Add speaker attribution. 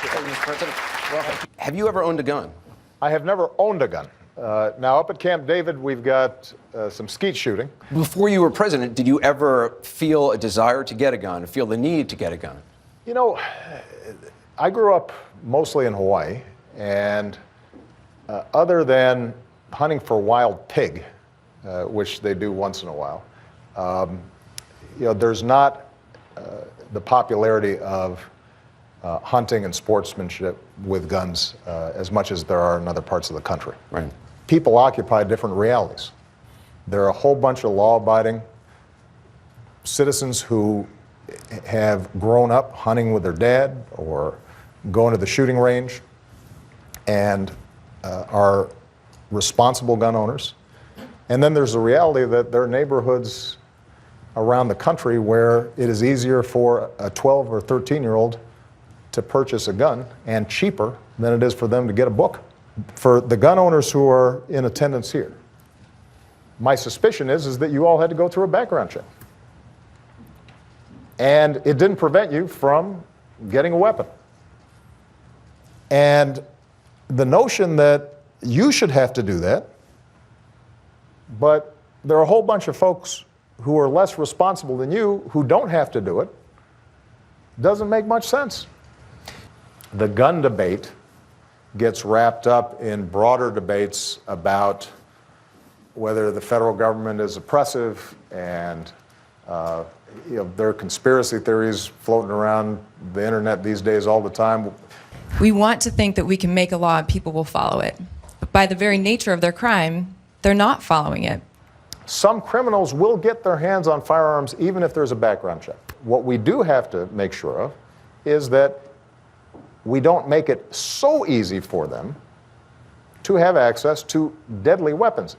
Speaker 1: Mr. President. Well, have you ever owned a gun?
Speaker 2: I have never owned a gun. Now, up at Camp David, we've got some skeet shooting.
Speaker 1: Before you were president, did you ever feel a desire to get a gun, feel the need to get a gun?
Speaker 2: You know, I grew up mostly in Hawaii, and other than hunting for wild pig, which they do once in a while, there's not the popularity of hunting and sportsmanship with guns as much as there are in other parts of the country.
Speaker 1: Right.
Speaker 2: People occupy different realities. There are a whole bunch of law-abiding citizens who have grown up hunting with their dad or going to the shooting range and are responsible gun owners. And then there's the reality that there are neighborhoods around the country where it is easier for a 12 or 13-year-old to purchase a gun and cheaper than it is for them to get a book. For the gun owners who are in attendance here, my suspicion is that you all had to go through a background check. And it didn't prevent you from getting a weapon. And the notion that you should have to do that, but there are a whole bunch of folks who are less responsible than you who don't have to do it, doesn't make much sense. The gun debate gets wrapped up in broader debates about whether the federal government is oppressive, and there are conspiracy theories floating around the internet these days all the time.
Speaker 3: We want to think that we can make a law and people will follow it. But by the very nature of their crime, they're not following it.
Speaker 2: Some criminals will get their hands on firearms even if there's a background check. What we do have to make sure of is that we don't make it so easy for them to have access to deadly weapons.